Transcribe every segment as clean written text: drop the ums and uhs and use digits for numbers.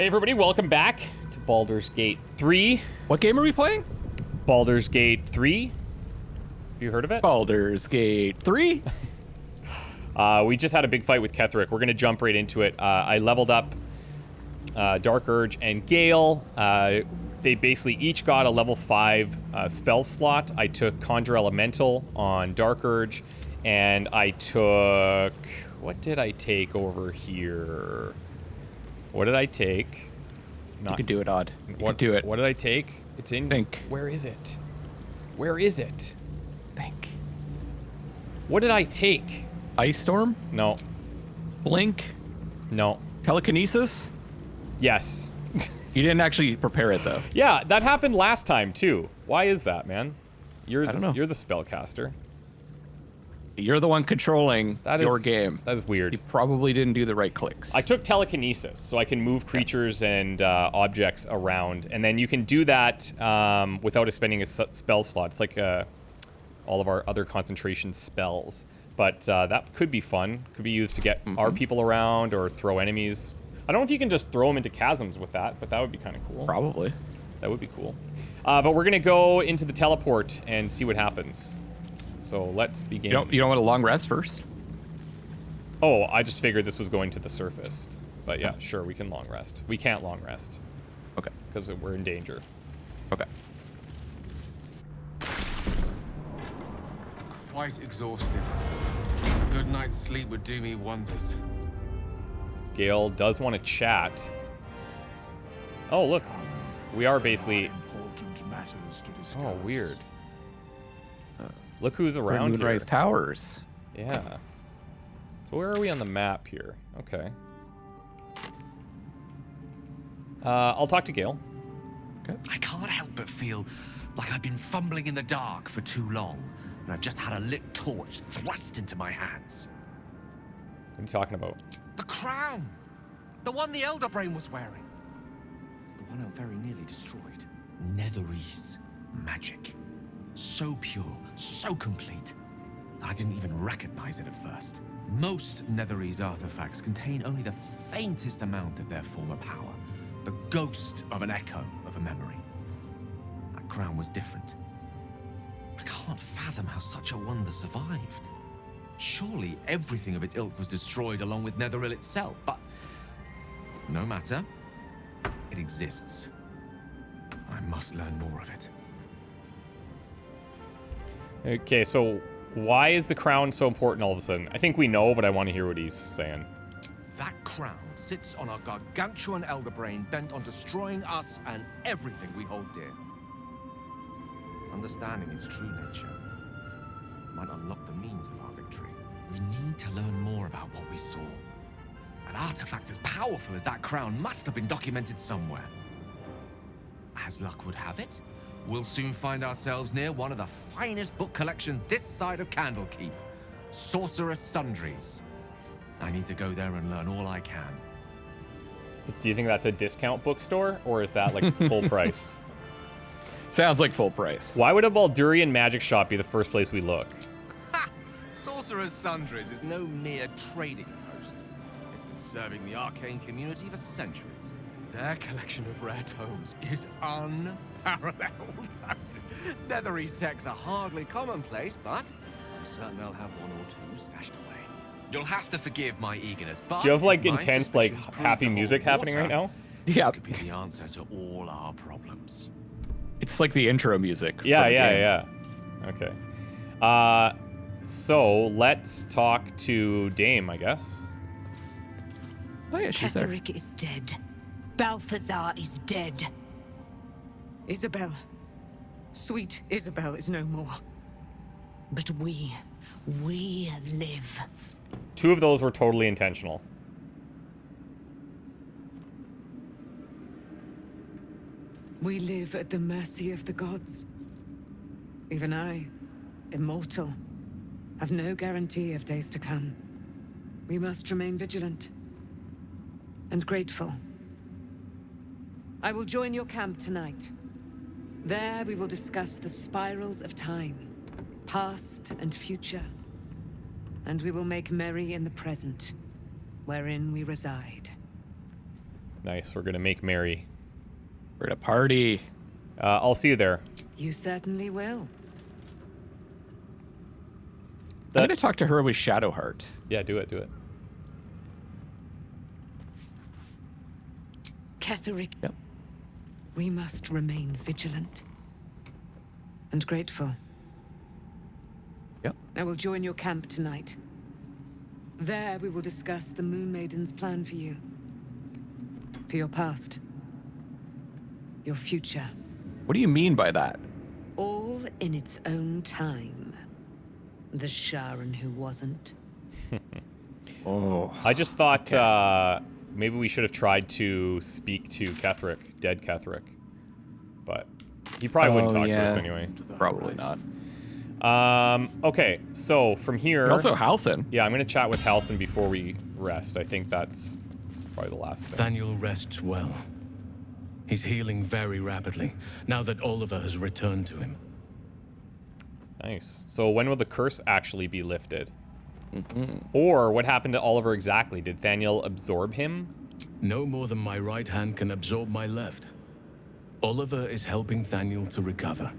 Hey everybody, welcome back to Baldur's Gate 3. What game are we playing? Baldur's Gate 3. Have you heard of it? Baldur's Gate 3? We just had a big fight with Ketherick. We're going to jump right into it. I leveled up Dark Urge and Gale. They basically each got a level 5 spell slot. I took Conjure Elemental on Dark Urge, and I took... What did I take over here? What did I take? You can do it, Odd. You can do it. What did I take? It's in... Think. Where is it? Where is it? Think. What did I take? Ice Storm? No. Blink? No. Telekinesis? Yes. You didn't actually prepare it, though. Yeah, that happened last time, too. Why is that, man? I don't know. You're the spellcaster. You're the one controlling your game. That is weird. You probably didn't do the right clicks. I took telekinesis, so I can move creatures and objects around, and then you can do that without expending a spell slot. It's like all of our other concentration spells. But that could be fun. Could be used to get our people around or throw enemies. I don't know if you can just throw them into chasms with that, but that would be kind of cool. Probably. That would be cool. But we're going to go into the teleport and see what happens. So let's begin. You don't want a long rest first? Oh, I just figured this was going to the surface. But yeah, sure, we can long rest. We can't long rest. Okay. Because we're in danger. Okay. Quite exhausted. A good night's sleep would do me wonders. Gale does want to chat. Oh, look. We are basically... Important matters to discuss. Oh, weird. Look who's around here. Moonrise Towers. Yeah. So where are we on the map here? Okay. I'll talk to Gale. Okay. I can't help but feel like I've been fumbling in the dark for too long, and I've just had a lit torch thrust into my hands. What are you talking about? The crown! The one the Elder Brain was wearing. The one I very nearly destroyed. Netherese magic. So pure, so complete, that I didn't even recognize it at first. Most Netherese artifacts contain only the faintest amount of their former power. The ghost of an echo of a memory. That crown was different. I can't fathom how such a wonder survived. Surely everything of its ilk was destroyed along with Netheril itself, but no matter. It exists. I must learn more of it. Okay, so why is the crown so important all of a sudden? I think we know, but I want to hear what he's saying. That crown sits on a gargantuan elder brain bent on destroying us and everything we hold dear. Understanding its true nature might unlock the means of our victory. We need to learn more about what we saw. An artifact as powerful as that crown must have been documented somewhere. As luck would have it, we'll soon find ourselves near one of the finest book collections this side of Candlekeep, Sorcerer's Sundries. I need to go there and learn all I can. Do you think that's a discount bookstore, or is that like full price? Sounds like full price. Why would a Baldurian magic shop be the first place we look? Ha! Sorcerer's Sundries is no mere trading post. It's been serving the arcane community for centuries. Their collection of rare tomes is unparalleled. Netherese texts are hardly commonplace, but I'm certain they'll have one or two stashed away. You'll have to forgive my eagerness, but Do you have like my intense like suspicions prove happy to music hold happening water. right now? Yeah. This could be the answer to all our problems. It's like the intro music. Yeah, for the game. yeah. Okay. So let's talk to Dame, I guess. Oh yeah, she's there. Ketherick is dead. Balthazar is dead. Isabel, sweet Isabel, is no more. But we live. 2 of those were totally intentional. We live at the mercy of the gods. Even I, immortal, have no guarantee of days to come. We must remain vigilant and grateful. I will join your camp tonight. There we will discuss the spirals of time, past and future. And we will make merry in the present, wherein we reside. Nice. We're gonna make merry. We're at a party. I'll see you there. You certainly will. I'm gonna talk to her with Shadowheart. Yeah, do it. Ketherick. Yep. We must remain vigilant. And grateful. Yep. I will join your camp tonight. There we will discuss the Moon Maiden's plan for you. For your past. Your future. What do you mean by that? All in its own time. The Sharon who wasn't. Oh. I just thought maybe we should have tried to speak to Ketherick, dead Ketherick. But he probably wouldn't talk to us anyway. Probably not. Okay, so from here... And also Halsin. Yeah, I'm going to chat with Halsin before we rest. I think that's probably the last thing. Thaniel rests well. He's healing very rapidly, now that Oliver has returned to him. Nice. So when will the curse actually be lifted? Or what happened to Oliver exactly? Did Thaniel absorb him? No more than my right hand can absorb my left. Oliver is helping Thaniel to recover.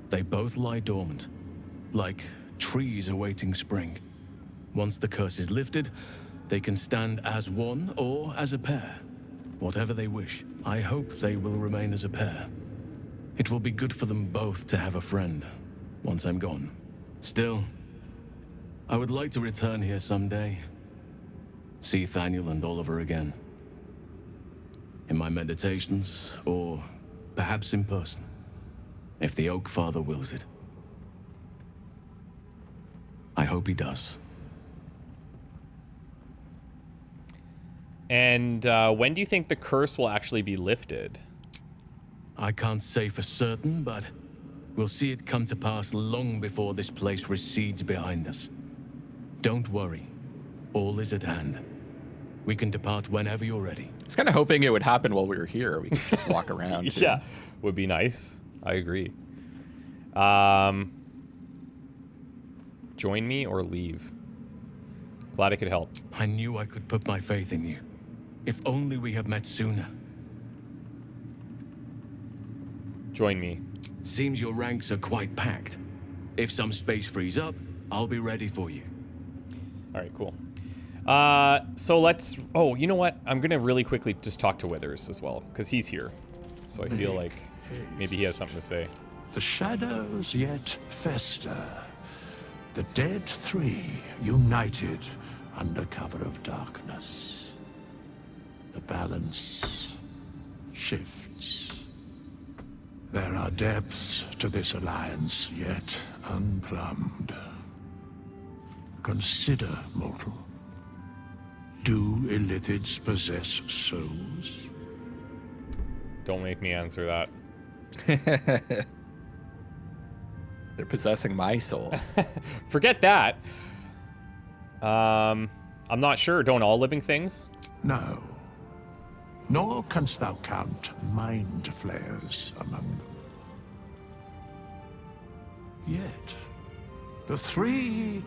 They both lie dormant, like trees awaiting spring. Once the curse is lifted, they can stand as one or as a pair. Whatever they wish, I hope they will remain as a pair. It will be good for them both to have a friend, once I'm gone. Still, I would like to return here someday. See Thaniel and Oliver again. In my meditations, or perhaps in person, if the Oak Father wills it. I hope he does. And when do you think the curse will actually be lifted? I can't say for certain, but we'll see it come to pass long before this place recedes behind us. Don't worry. All is at hand. We can depart whenever you're ready. I was kind of hoping it would happen while we were here. We could just walk around. Yeah, would be nice. I agree. Join me or leave? Glad I could help. I knew I could put my faith in you. If only we had met sooner. Join me. Seems your ranks are quite packed. If some space frees up, I'll be ready for you. All right, cool. So let's... Oh, you know what? I'm going to really quickly just talk to Withers as well, because he's here. So I feel like maybe he has something to say. The shadows yet fester. The dead three united under cover of darkness. The balance shifts. There are depths to this alliance yet unplumbed. Consider, mortal. Do illithids possess souls? Don't make me answer that. They're possessing my soul. Forget that. I'm not sure. Don't all living things? No. Nor canst thou count Mind Flayers among them. Yet, the three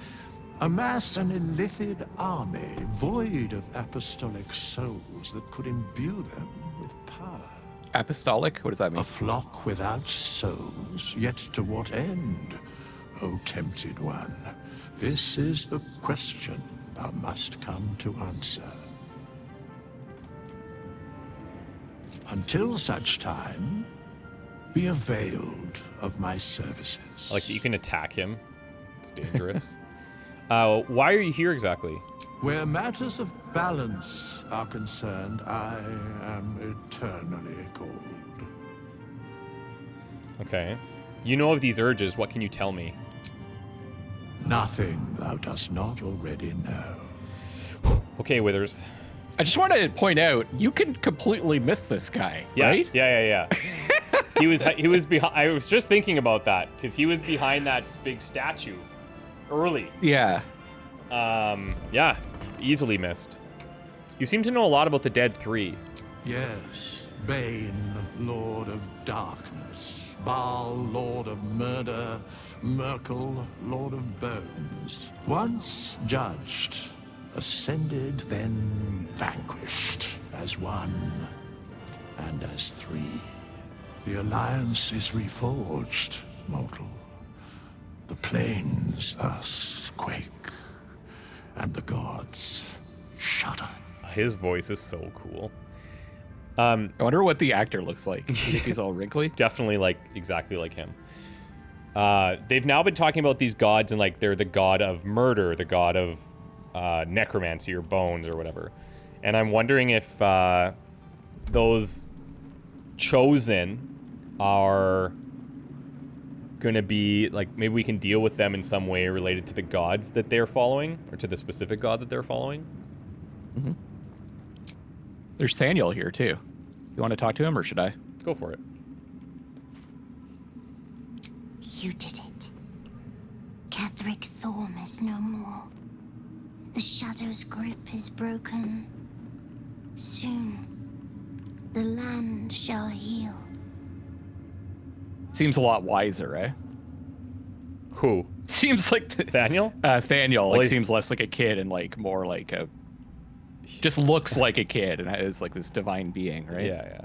amass an illithid army void of apostolic souls that could imbue them with power. Apostolic? What does that mean? A flock without souls, yet to what end, O tempted one? This is the question thou must come to answer. Until such time, be availed of my services. Like, you can attack him. It's dangerous. Why are you here exactly? Where matters of balance are concerned, I am eternally cold. Okay. You know of these urges. What can you tell me? Nothing thou dost not already know. Okay, Withers. I just want to point out, you can completely miss this guy, Yeah, right? yeah. He was behind. I was just thinking about that because he was behind that big statue early. Yeah. Yeah, easily missed. You seem to know a lot about the Dead Three. Yes, Bane, Lord of Darkness, Baal, Lord of Murder, Merkel, Lord of Bones. Once judged, ascended, then vanquished, as one and as three. The alliance is reforged, mortal. The plains thus quake, and the gods shudder. His voice is so cool. I wonder what the actor looks like. You think he's all wrinkly? Definitely like exactly like him. They've now been talking about these gods and like they're the god of murder, the god of necromancy or bones or whatever. And I'm wondering if those chosen are gonna be like, maybe we can deal with them in some way related to the gods that they're following or to the specific god that they're following. Mm-hmm. There's Thaniel here too. You want to talk to him or should I? Go for it. You did it. Ketheric Thorm is no more. The Shadow's grip is broken. Soon, the land shall heal. Seems a lot wiser, eh? Who? Seems like Thaniel? Thaniel Well, like seems less like a kid and like more like a just looks like a kid and is like this divine being, right? Yeah,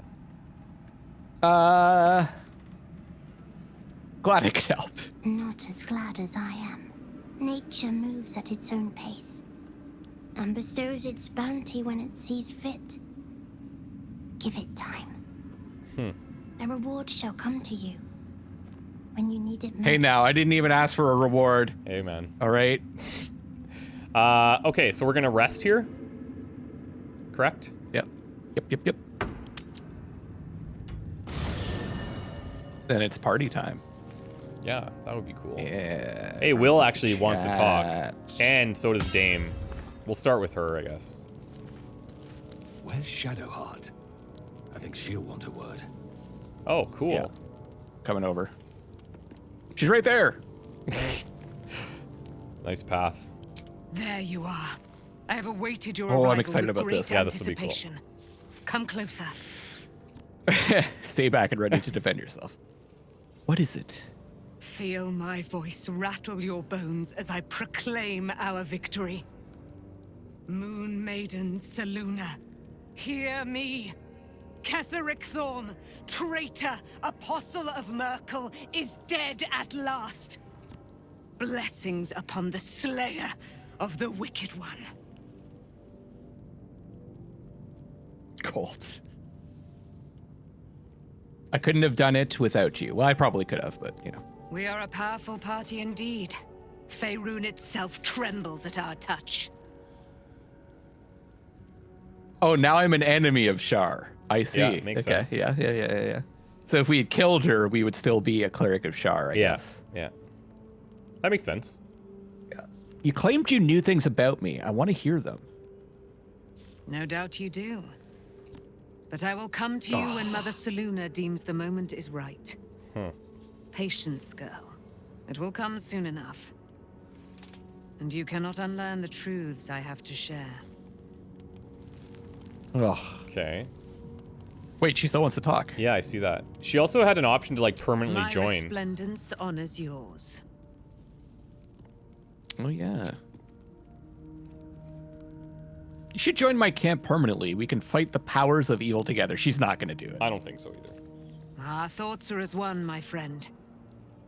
glad I could help. Not as glad as I am. Nature moves at its own pace and bestows its bounty when it sees fit. Give it time. A reward shall come to you when you need it most. Hey, now, I didn't even ask for a reward. Hey, man. All right. Okay, so we're gonna rest here. Correct? Yep. Then it's party time. Yeah, that would be cool. Yeah. Hey, Wyll actually wants to talk. chat. And so does Dame. We'll start with her, I guess. Where's Shadowheart? I think she'll want a word. Oh, cool. Yeah. Coming over. She's right there. Nice path. There you are. I have awaited your Oh, I'm arrival excited with about great this. Yeah, this will be cool. anticipation. Come closer. Stay back and ready to defend yourself. What is it? Feel my voice rattle your bones as I proclaim our victory. Moon Maiden Selûne, hear me. Ketheric Thorm, traitor, apostle of Myrkul, is dead at last. Blessings upon the slayer of the Wicked One. Cold. I couldn't have done it without you. Well, I probably could have, but, you know. We are a powerful party indeed. Faerun itself trembles at our touch. Oh, now I'm an enemy of Shar. I see. Yeah, makes sense. Yeah. So if we had killed her, we would still be a cleric of Shar, I guess. Yeah. That makes sense. Yeah. You claimed you knew things about me. I want to hear them. No doubt you do. But I will come to you when Mother Selûne deems the moment is right. Patience, girl. It will come soon enough. And you cannot unlearn the truths I have to share. Ugh. Okay. Wait, she still wants to talk. Yeah, I see that. She also had an option to like permanently My join. resplendence honors yours. Oh, yeah. You should join my camp permanently. We can fight the powers of evil together. She's not going to do it. I don't think so either. Our thoughts are as one, my friend.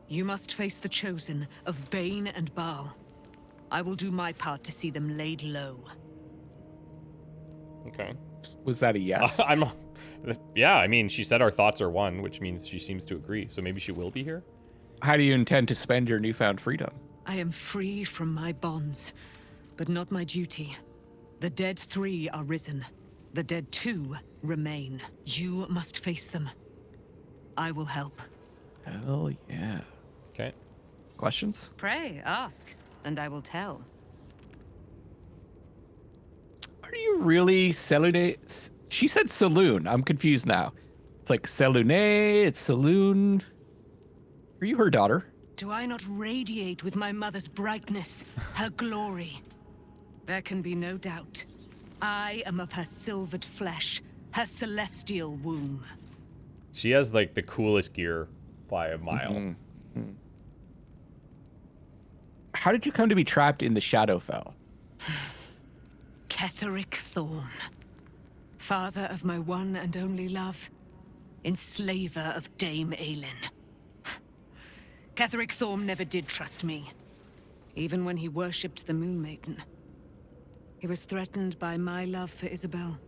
You must face the chosen of Bane and Baal. I will do my part to see them laid low. Okay. Was that a yes? Yeah, I mean, she said our thoughts are one, which means she seems to agree. So maybe she will be here? How do you intend to spend your newfound freedom? I am free from my bonds, but not my duty. The dead 3 are risen. The dead 2 remain. You must face them. I will help. Hell yeah. Okay. Questions? Pray, ask, and I will tell. Are you really Selûne? She said saloon. I'm confused now. It's like Selûne, it's saloon. Are you her daughter? Do I not radiate with my mother's brightness, her glory? There can be no doubt. I am of her silvered flesh, her celestial womb. She has like the coolest gear by a mile. How did you come to be trapped in the Shadowfell? Ketheric Thorm. Father of my one and only love. Enslaver of Dame Aylin. Ketheric Thorm never did trust me, even when he worshipped the Moon Maiden. He was threatened by my love for Isabel,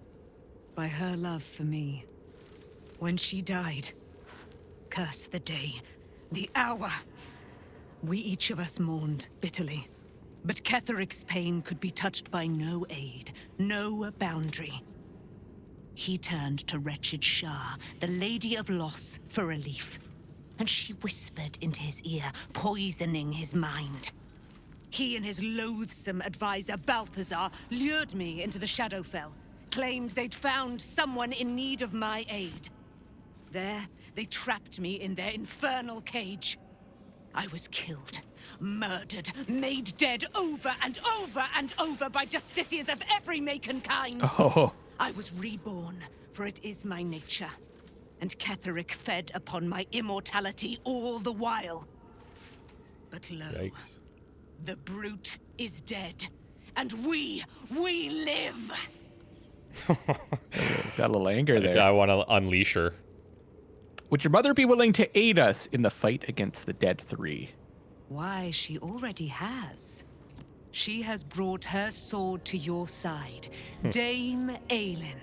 by her love for me. When she died, curse the day, the hour. We each of us mourned bitterly, but Ketheric's pain could be touched by no aid, no boundary. He turned to wretched Shah, the Lady of Loss, for relief. And she whispered into his ear, poisoning his mind. He and his loathsome advisor, Balthazar, lured me into the Shadowfell, claimed they'd found someone in need of my aid. There, they trapped me in their infernal cage. I was killed, murdered, made dead over and over and over by justiciars of every make and kind. Oh. I was reborn, for it is my nature. And Ketheric fed upon my immortality all the while. But lo, Yikes. the brute is dead, and we live! Got a little anger there. I want to unleash her. Would your mother be willing to aid us in the fight against the Dead Three? Why, she already has. She has brought her sword to your side, Dame Aylin.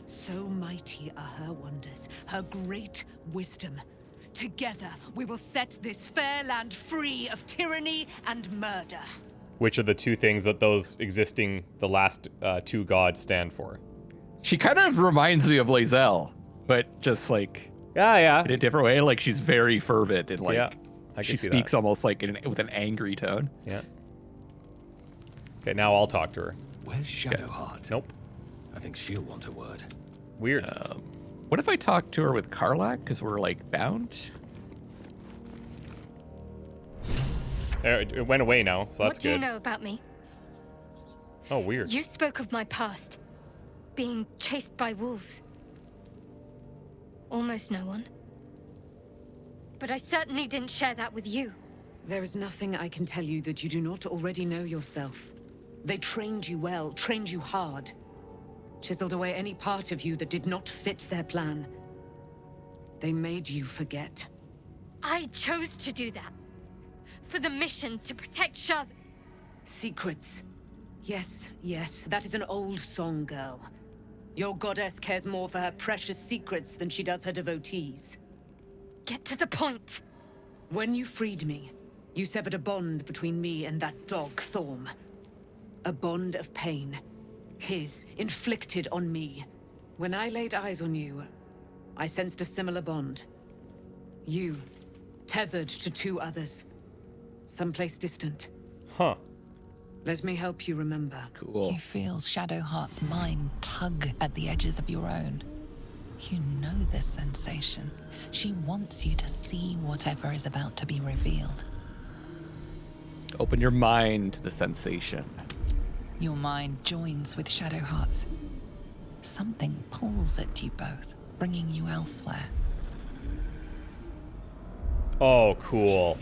So mighty are her wonders, her great wisdom. Together, we will set this fair land free of tyranny and murder. Which are the two things that those existing, the last two gods stand for? She kind of reminds me of Lae'zel, but just like Yeah. in a different way. Like she's very fervent and like Yeah, I she can see speaks that. almost like with an angry tone. Yeah. Okay, now I'll talk to her. Where's Shadowheart? Nope. I think she'll want a word. Weird. What if I talk to her with Karlach because we're like bound? It went away now, so that's What do you good. know about me? Oh, weird. You spoke of my past. Being chased by wolves. Almost no one. But I certainly didn't share that with you. There is nothing I can tell you that you do not already know yourself. They trained you well, trained you hard. Chiseled away any part of you that did not fit their plan. They made you forget. I chose to do that. For the mission to protect Shah's... Secrets. Yes, that is an old song, girl. Your goddess cares more for her precious secrets than she does her devotees. Get to the point. When you freed me, you severed a bond between me and that dog, Thorm. A bond of pain. His, inflicted on me. When I laid eyes on you, I sensed a similar bond. You, tethered to two others. Someplace distant. Huh. Let me help you remember. Cool. You feel Shadowheart's mind tug at the edges of your own. You know this sensation. She wants you to see whatever is about to be revealed. Open your mind to the sensation. Your mind joins with Shadowheart's. Something pulls at you both, bringing you elsewhere. Oh, cool.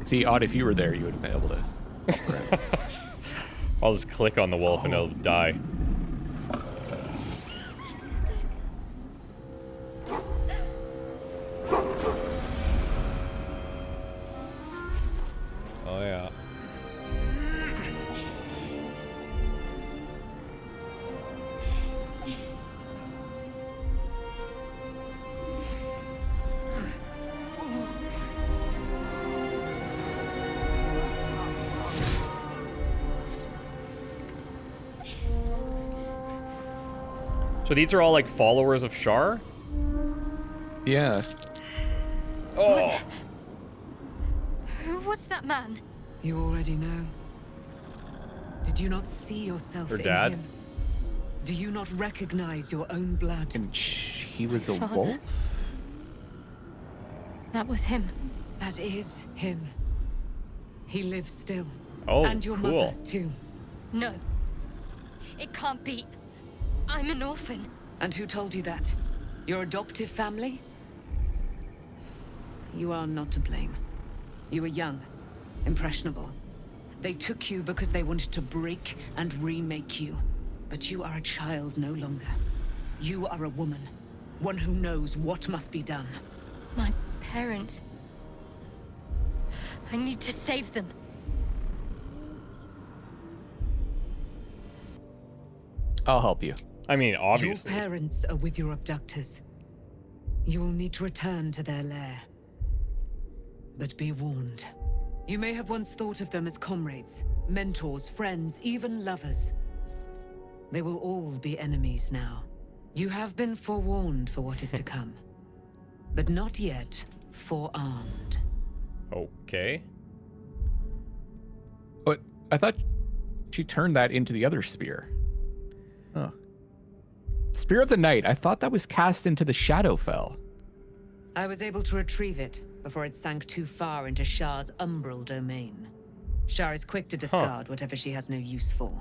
See, Odd, if you were there, you would have been able to. I'll just click on the wolf and it'll die. Oh, yeah. So these are all like followers of Shar? Yeah. Oh! Who was that man? You already know. Did you not see yourself Her in dad? him? Do you not recognize your own blood? And he was a Father? wolf? That was him. That is him. He lives still. Oh, and your cool. mother, too. No. It can't be. I'm an orphan. And who told you that? Your adoptive family? You are not to blame. You were young, impressionable. They took you because they wanted to break and remake you. But you are a child no longer. You are a woman. One who knows what must be done. My parents. I need to save them. I'll help you. I mean, obviously. Your parents are with your abductors. You will need to return to their lair. But be warned. You may have once thought of them as comrades, mentors, friends, even lovers. They will all be enemies now. You have been forewarned for what is to come. But not yet forearmed. Okay. But I thought she turned that into the other spear. Oh. Spear of the Night. I thought that was cast into the Shadowfell. I was able to retrieve it before it sank too far into Shar's umbral domain. Shar is quick to discard whatever she has no use for.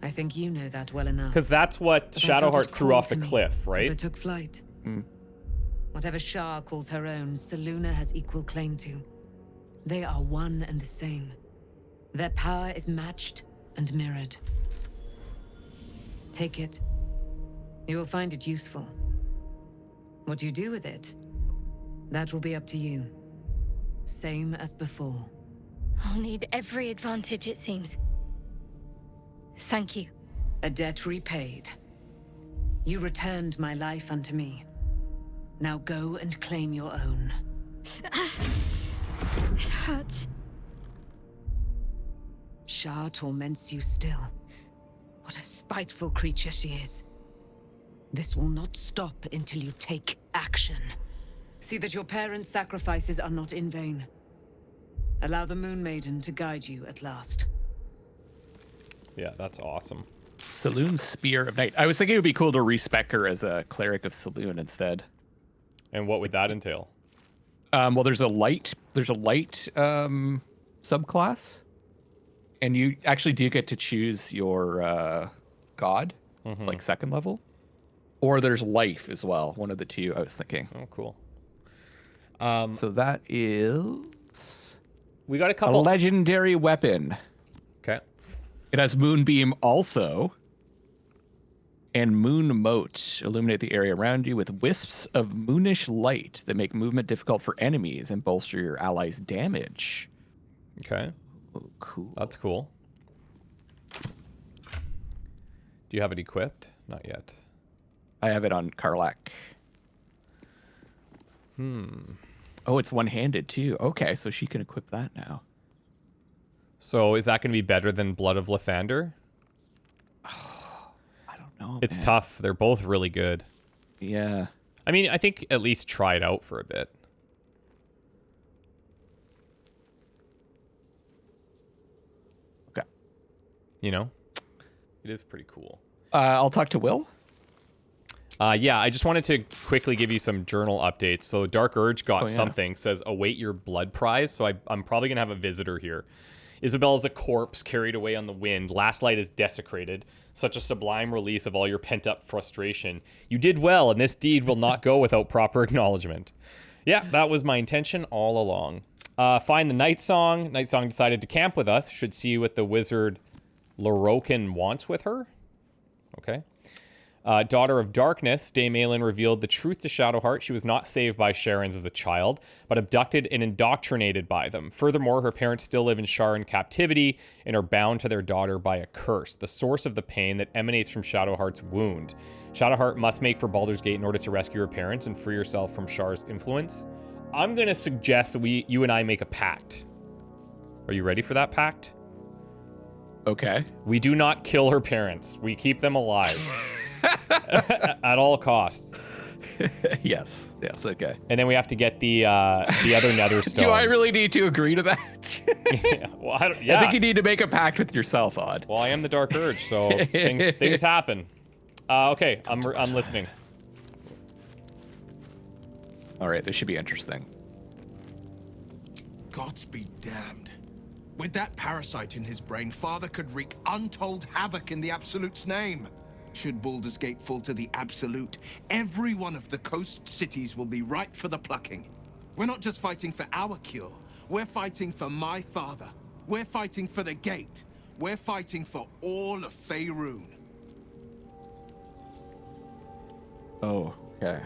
I think you know that well enough. Because that's what But I felt Shadowheart it threw call off the to me cliff, As right? I took flight. Whatever Shar calls her own, Selûne has equal claim to. They are one and the same. Their power is matched and mirrored. Take it. You will find it useful. What you do with it, that will be up to you. Same as before. I'll need every advantage, it seems. Thank you. A debt repaid. You returned my life unto me. Now go and claim your own. It hurts. Shar torments you still. What a spiteful creature she is. This will not stop until you take action. See that your parents' sacrifices are not in vain. Allow the Moon Maiden to guide you at last. Yeah, that's awesome. Selûne's Spear of Night. I was thinking it would be cool to respec her as a cleric of Selûne instead. And what would that entail? Well, there's a light subclass, and you actually do get to choose your god, like second level, or there's life as well. One of the two, I was thinking. Oh, cool. So that is We got a a couple. legendary weapon. Okay. It has Moonbeam also, and Moon Mote. Illuminate the area around you with wisps of moonish light that make movement difficult for enemies and bolster your allies' damage. Okay. Oh, cool. That's cool. Do you have it equipped? Not yet. I have it on Karlak. Oh, it's one-handed too. Okay, so she can equip that now. So is that going to be better than Blood of Lathander? I don't know. It's man. tough. They're both really good. Yeah. I mean, I think at least try it out for a bit. Okay. You know? It is pretty cool. I'll talk to Wyll. Yeah, I just wanted to quickly give you some journal updates. So Dark Urge got something, says await your blood prize. So I'm probably going to have a visitor here. Isabel is a corpse carried away on the wind. Last light is desecrated. Such a sublime release of all your pent-up frustration. You did well, and this deed will not go without proper acknowledgement. Yeah, that was my intention all along. Find the Night Song. Night Song decided to camp with us. Should see what the wizard Lorokin wants with her. Okay. Daughter of Darkness, Dame Aylin revealed the truth to Shadowheart. She was not saved by Sharons as a child, but abducted and indoctrinated by them. Furthermore, her parents still live in Sharon captivity and are bound to their daughter by a curse, the source of the pain that emanates from Shadowheart's wound. Shadowheart must make for Baldur's Gate in order to rescue her parents and free herself from Shar's influence. I'm going to suggest that you and I make a pact. Are you ready for that pact? Okay. We do not kill her parents. We keep them alive. At all costs. Yes, okay. And then we have to get the other nether stones. Do I really need to agree to that? Yeah, well, I I think you need to make a pact with yourself, Odd. Well, I am the Dark Urge, so things happen. Okay, I'm listening. All right, this should be interesting. Gods be damned. With that parasite in his brain, Father could wreak untold havoc in the Absolute's name. Should Baldur's Gate fall to the Absolute, every one of the coast cities will be ripe for the plucking. We're not just fighting for our cure, we're fighting for my father. We're fighting for the gate. We're fighting for all of Faerun. Oh, okay.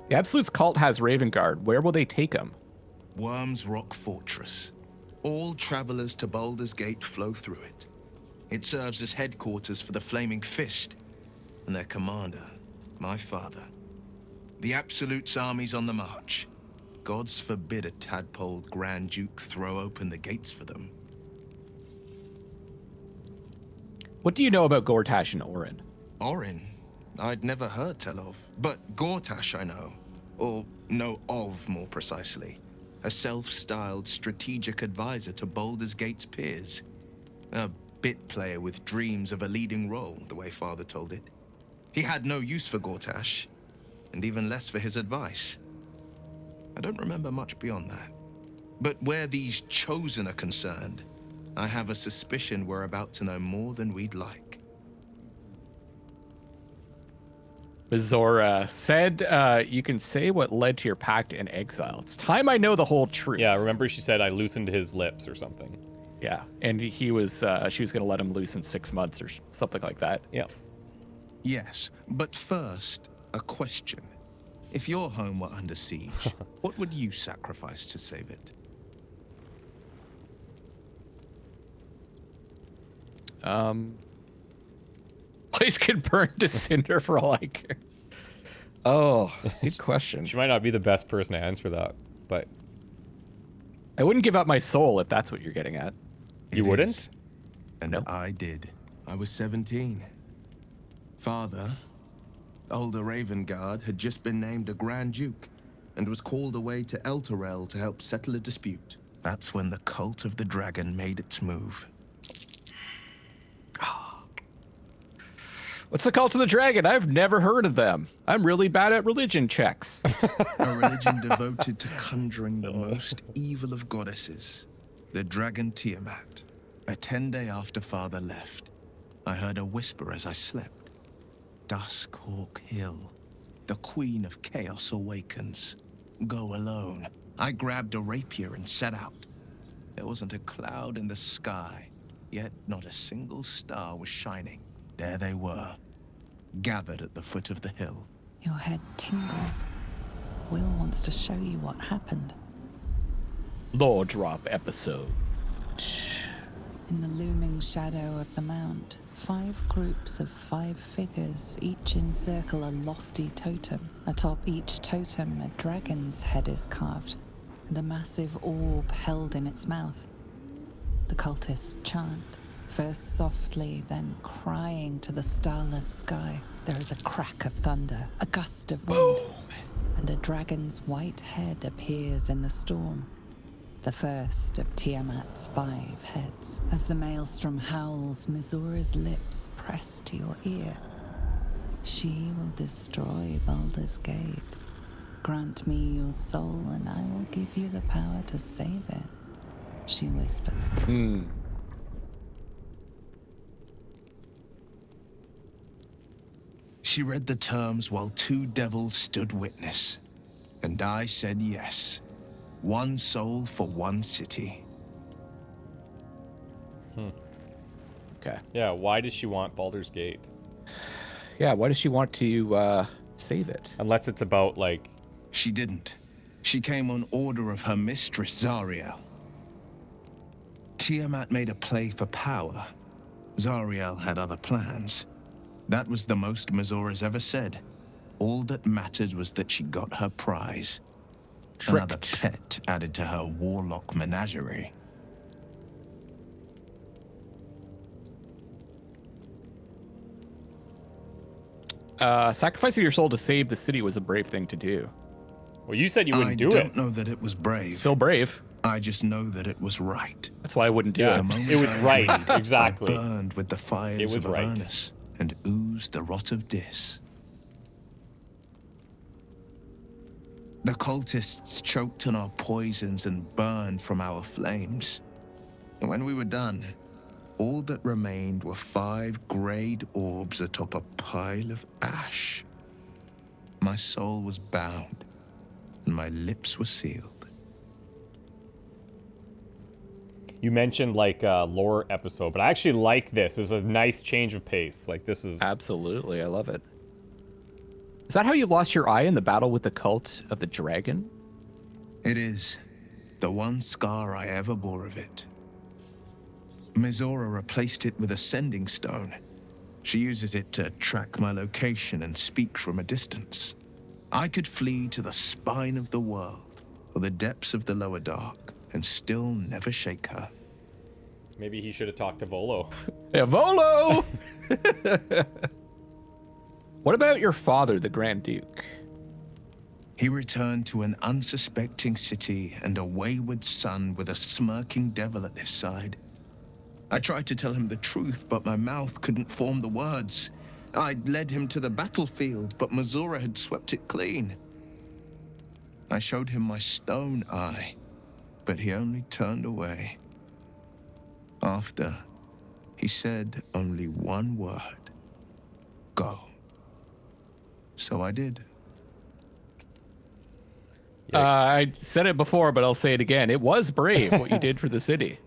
The Absolute's cult has Ravengard. Where will they take him? Worm's Rock Fortress. All travelers to Baldur's Gate flow through it. It serves as headquarters for the Flaming Fist and their commander, my father. The Absolute's army's on the march. Gods forbid a tadpole Grand Duke throw open the gates for them. What do you know about Gortash and Orin? Orin? I'd never heard tell of. But Gortash I know. Or know of, more precisely. A self-styled strategic advisor to Baldur's Gate's peers. A bit player with dreams of a leading role, the way Father told it. He had no use for Gortash, and even less for his advice. I don't remember much beyond that. But where these Chosen are concerned, I have a suspicion we're about to know more than we'd like. Zora said you can say what led to your pact in exile. It's time I know the whole truth. Yeah, remember she said I loosened his lips or something. Yeah, and he was she was going to let him loose in 6 months or something like that. Yeah. Yes, but first, a question. If your home were under siege, what would you sacrifice to save it? Place could burn to cinder for all I care. Oh, good question. She might not be the best person to answer that, but I wouldn't give up my soul if that's what you're getting at. You wouldn't? And Nope. I did. I was 17. Father, older Ravengard, had just been named a Grand Duke and was called away to Elturel to help settle a dispute. That's when the cult of the dragon made its move. What's the cult of the dragon? I've never heard of them. I'm really bad at religion checks. A religion devoted to conjuring the most evil of goddesses, the dragon Tiamat. A 10-day after Father left, I heard a whisper as I slept. Duskhawk Hill, the queen of chaos awakens. Go alone. I grabbed a rapier and set out. There wasn't a cloud in the sky, yet not a single star was shining. There they were, gathered at the foot of the hill. Your head tingles. Wyll wants to show you what happened. Lore drop episode. In the looming shadow of the mount, 5 groups of 5 figures each encircle a lofty totem. Atop each totem, a dragon's head is carved, and a massive orb held in its mouth. The cultists chant, first softly, then crying to the starless sky. There is a crack of thunder, a gust of wind, and a dragon's white head appears in the storm. The first of Tiamat's 5 heads. As the maelstrom howls, Mizura's lips press to your ear. She will destroy Baldur's Gate. Grant me your soul, and I will give you the power to save it, she whispers. She read the terms while 2 devils stood witness, and I said yes. 1 soul for 1 city. Okay. Yeah, why does she want Baldur's Gate? Yeah, why does she want to save it? Unless it's about, like... She didn't. She came on order of her mistress, Zariel. Tiamat made a play for power. Zariel had other plans. That was the most Mizura's ever said. All that mattered was that she got her prize. Another pet added to her warlock menagerie. Sacrificing your soul to save the city was a brave thing to do. Well, you said you wouldn't do I it. don't know that it was brave. Still brave. I just know that it was right. That's why I wouldn't do Yeah, it. it was right, exactly. I burned with the fires It was of right. Avernus and oozed the rot of Dis. The cultists choked on our poisons and burned from our flames. And when we were done, all that remained were 5 grayed orbs atop a pile of ash. My soul was bound, and my lips were sealed. You mentioned like a lore episode, but I actually like this. This is a nice change of pace. Like this is Absolutely, I love it. Is that how you lost your eye in the battle with the cult of the dragon? It is. The one scar I ever bore of it. Mizora replaced it with a sending stone. She uses it to track my location and speak from a distance. I could flee to the spine of the world, or the depths of the lower dark, and still never shake her. Maybe he should have talked to Volo. Yeah, Volo! What about your father, the Grand Duke? He returned to an unsuspecting city and a wayward son with a smirking devil at his side. I tried to tell him the truth, but my mouth couldn't form the words. I'd led him to the battlefield, but Mizora had swept it clean. I showed him my stone eye, but he only turned away. After, he said only one word. Go. So I did. I said it before, but I'll say it again. It was brave what you did for the city.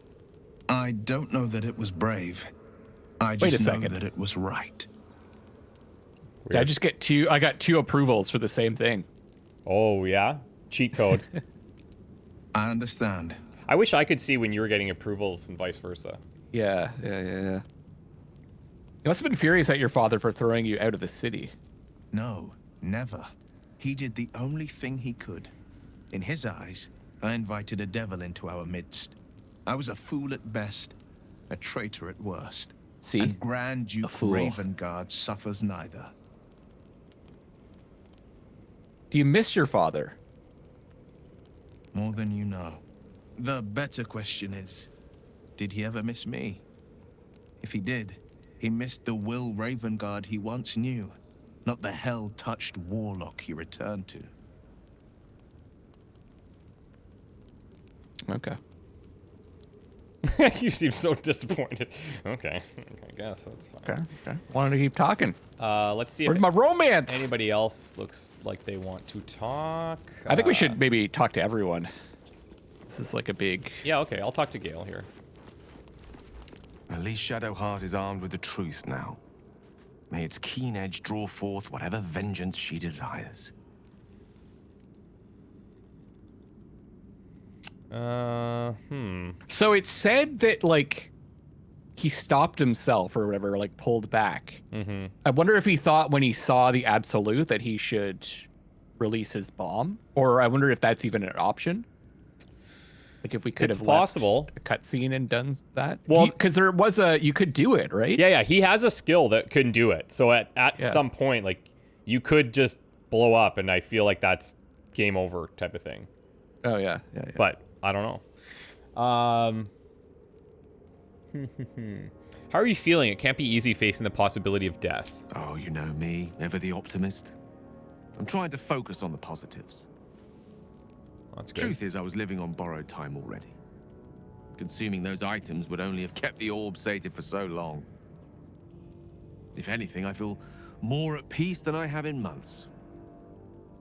I don't know that it was brave. I Wait a just know second. that it was right. Did I just get two? I got 2 approvals for the same thing. Oh yeah, cheat code. I understand. I wish I could see when you were getting approvals and vice versa. Yeah. You must have been furious at your father for throwing you out of the city. No, never. He did the only thing he could. In his eyes, I invited a devil into our midst. I was a fool at best, a traitor at worst. See? And Grand Duke fool. Ravengard suffers neither. Do you miss your father? More than you know. The better question is, did he ever miss me? If he did, he missed the Wyll Ravengard he once knew, not the hell-touched warlock he returned to. Okay. You seem so disappointed. Okay, I guess that's fine. Okay. Wanted to keep talking. Let's see Where's if my romance? anybody else looks like they want to talk. I think we should maybe talk to everyone. This is like a big... Yeah, okay, I'll talk to Gale here. At least Shadowheart is armed with the truth now. May its keen edge draw forth whatever vengeance she desires. So it said that, like, he stopped himself or whatever, like, pulled back. Mm-hmm. I wonder if he thought when he saw the Absolute that he should release his bomb. Or I wonder if that's even an option. Like, if we could It's have possible. left a cutscene and done that. Well, because there was you could do it, right? Yeah, he has a skill that couldn't do it. So at some point, like, you could just blow up, and I feel like that's game over type of thing. Oh, yeah. But I don't know. How are you feeling? It can't be easy facing the possibility of death. Oh, you know me, ever the optimist. I'm trying to focus on the positives. That's The good. truth is, I was living on borrowed time already. Consuming those items would only have kept the orb sated for so long. If anything, I feel more at peace than I have in months.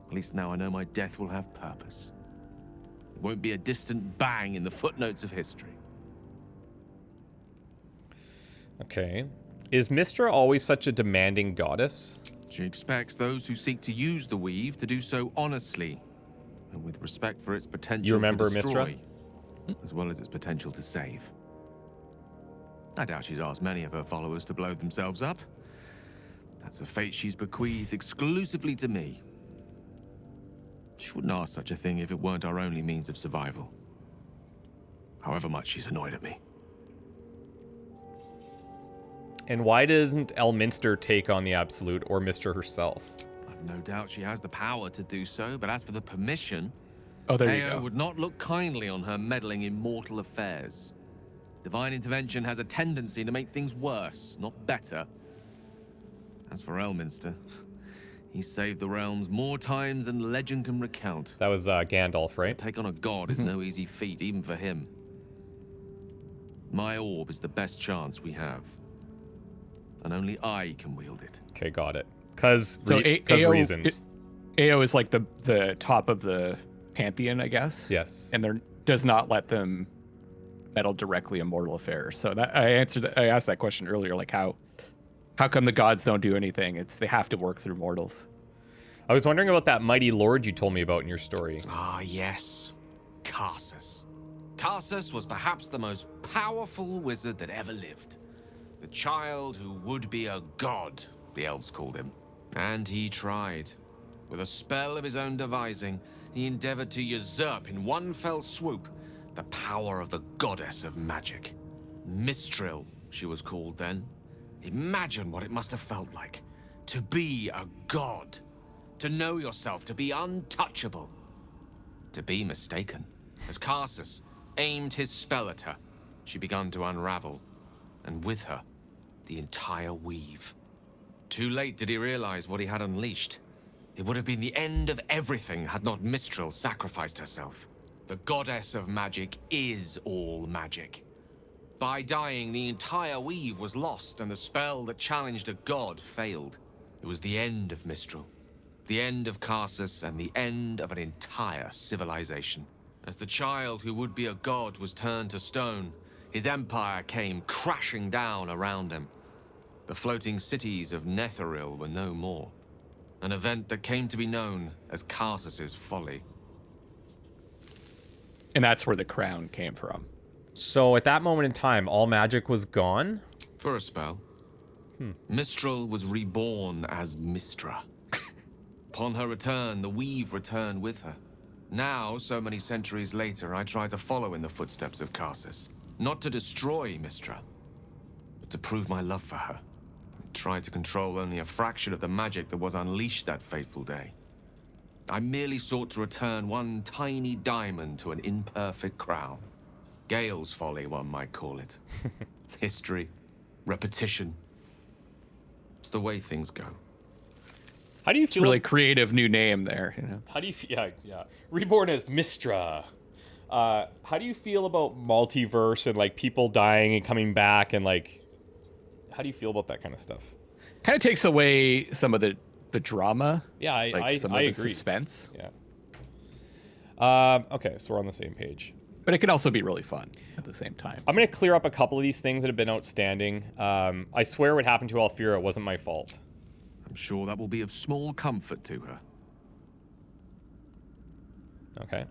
At least now I know my death will have purpose. It won't be a distant bang in the footnotes of history. Okay. Is Mystra always such a demanding goddess? She expects those who seek to use the weave to do so honestly, and with respect for its potential You remember to destroy, Mystra? as well as its potential to save. I doubt she's asked many of her followers to blow themselves up. That's a fate she's bequeathed exclusively to me. She wouldn't ask such a thing if it weren't our only means of survival. However much she's annoyed at me. And why doesn't Elminster take on the Absolute or Mystra herself? I've no doubt she has the power to do so, but as for the permission, Oh, there you Ao go. would not look kindly on her meddling in mortal affairs. Divine intervention has a tendency to make things worse, not better. As for Elminster, he's saved the realms more times than legend can recount. That was Gandalf, right? Take on a god is no easy feat, even for him. My orb is the best chance we have. And only I can wield it. Okay, got it. Because Ao, reasons. Ao is like the top of the pantheon, I guess. Yes. And there does not let them meddle directly in mortal affairs. So that I asked that question earlier, like how come the gods don't do anything? It's they have to work through mortals. I was wondering about that mighty lord you told me about in your story. Ah, yes. Karsus. Karsus was perhaps the most powerful wizard that ever lived. The child who would be a god, the elves called him. And he tried. With a spell of his own devising, he endeavored to usurp in one fell swoop the power of the goddess of magic. Mistral, she was called then. Imagine what it must have felt like to be a god. To know yourself, to be untouchable. To be mistaken. As Karsus aimed his spell at her, she began to unravel. And with her, the entire weave. Too late did he realize what he had unleashed. It would have been the end of everything had not Mistral sacrificed herself. The goddess of magic is all magic. By dying, the entire weave was lost, and the spell that challenged a god failed. It was the end of Mistral. The end of Karsus, and the end of an entire civilization. As the child who would be a god was turned to stone, his empire came crashing down around him. The floating cities of Netheril were no more. An event that came to be known as Karsus's folly. And that's where the crown came from. So at that moment in time, all magic was gone? For a spell. Mistral was reborn as Mistra. Upon her return, the weave returned with her. Now, so many centuries later, I try to follow in the footsteps of Karsus. Not to destroy Mistra, but to prove my love for her. I tried to control only a fraction of the magic that was unleashed that fateful day. I merely sought to return one tiny diamond to an imperfect crown. Gale's folly, one might call it. History, repetition. It's the way things go. How do you It's feel? a really creative new name there, you know. How do you feel? Yeah. Reborn as Mistra. How do you feel about multiverse and like people dying and coming back and like? How do you feel about that kind of stuff? Kind of takes away some of the drama. Yeah, I agree. Suspense. Yeah. Okay, so we're on the same page. But it can also be really fun at the same time. I'm gonna clear up a couple of these things that have been outstanding. I swear what happened to Alfira wasn't my fault. I'm sure that will be of small comfort to her. Okay.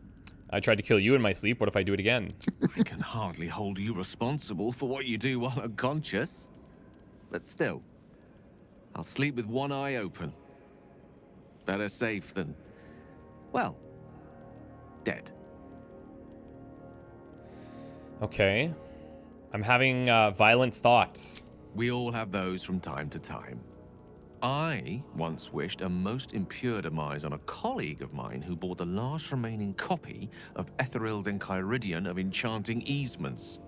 I tried to kill you in my sleep. What if I do it again? I can hardly hold you responsible for what you do while unconscious. But still, I'll sleep with one eye open. Better safe than, well, dead. Okay. I'm having violent thoughts. We all have those from time to time. I once wished a most impure demise on a colleague of mine who bought the last remaining copy of Etheril's Enchiridion of Enchanting Easements.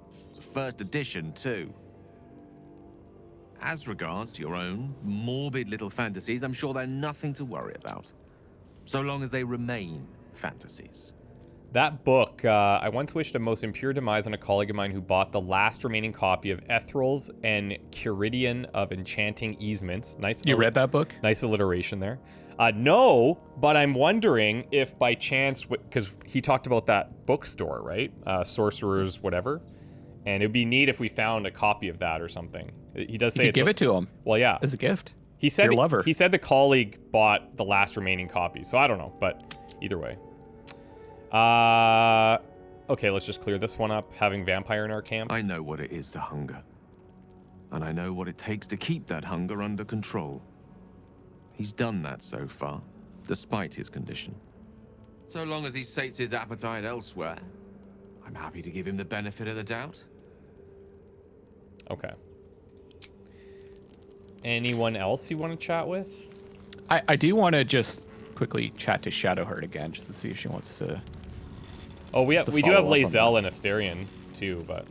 It's the first edition, too. As regards to your own morbid little fantasies, I'm sure they're nothing to worry about. So long as they remain fantasies. That book, I once wished a most impure demise on a colleague of mine who bought the last remaining copy of Etheril's Enchiridion of Enchanting Easements. Nice. You read that book? Nice alliteration there. No, but I'm wondering if by chance, because he talked about that bookstore, right? Sorcerers, whatever. And it'd be neat if we found a copy of that or something. He does say you could give it to him. Well, yeah, as a gift. He said your lover. He said the colleague bought the last remaining copy, so I don't know, but either way. Okay, let's just clear this one up. Having vampire in our camp. I know what it is to hunger. And I know what it takes to keep that hunger under control. He's done that so far, despite his condition. So long as he sates his appetite elsewhere, I'm happy to give him the benefit of the doubt. Okay. Anyone else you want to chat with? I do want to just quickly chat to Shadowheart again, just to see if she wants to. Oh, we do have Lae'zel and Asterion too, but.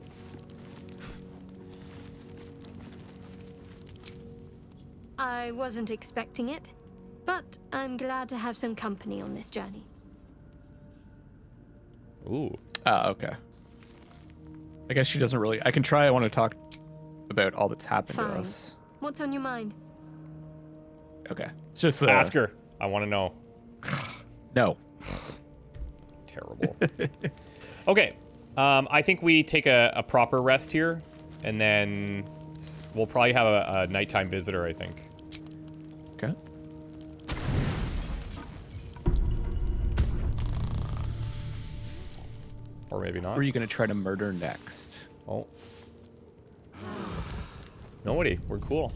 I wasn't expecting it, but I'm glad to have some company on this journey. Ooh. Okay. I guess she doesn't really. I can try. I want to talk about all that's happened to Fine. us. What's on your mind? Okay. It's just ask her. I want to know. No. Terrible. Okay. I think we take a proper rest here, and then we'll probably have a nighttime visitor, I think. Okay. Or maybe not. Who are you going to try to murder next? Oh. Nobody. We're cool.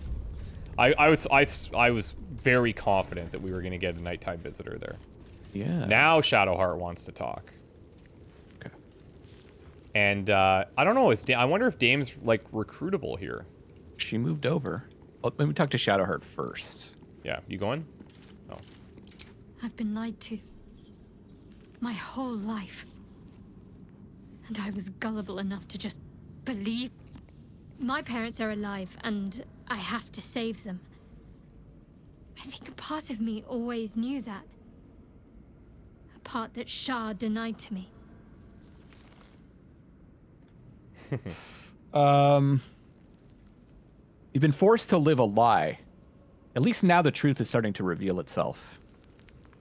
I was very confident that we were going to get a nighttime visitor there. Yeah. Now Shadowheart wants to talk. Okay. And I don't know. I wonder if Dame's like recruitable here. She moved over. Well, let me talk to Shadowheart first. Yeah, you going? Oh. I've been lied to. My whole life. And I was gullible enough to just believe. My parents are alive, and I have to save them. I think a part of me always knew that. A part that Shah denied to me. You've been forced to live a lie. At least now the truth is starting to reveal itself.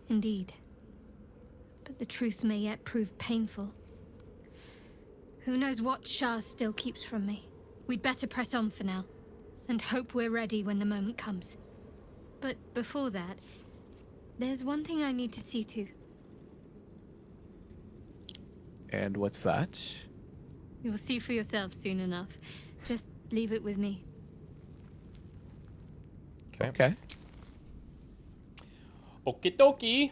Indeed. But the truth may yet prove painful. Who knows what Shah still keeps from me? We'd better press on for now, and hope we're ready when the moment comes. But before that, there's one thing I need to see to. And what's that? You'll see for yourself soon enough. Just leave it with me. Okay. Okie dokie.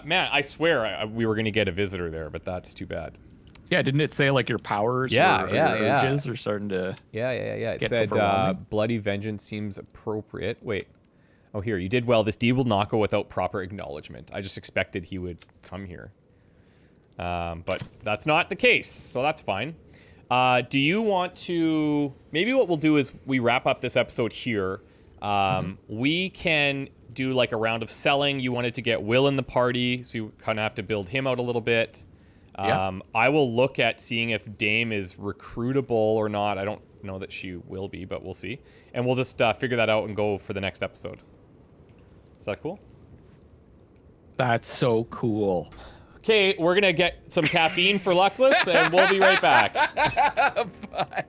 Man, I swear we were going to get a visitor there, but that's too bad. Yeah, didn't it say like your powers urges are starting to Yeah. It said bloody vengeance seems appropriate. Wait. Oh, here. You did well. This deed will not go without proper acknowledgement. I just expected he would come here. But that's not the case, so that's fine. Do you want to... Maybe what we'll do is we wrap up this episode here. We can do like a round of selling. You wanted to get Wyll in the party, so you kind of have to build him out a little bit. I will look at seeing if Dame is recruitable or not. I don't know that she will be, but we'll see. And we'll just figure that out and go for the next episode. Is that cool? That's so cool. Okay, we're going to get some caffeine for Luckless, and we'll be right back. Bye.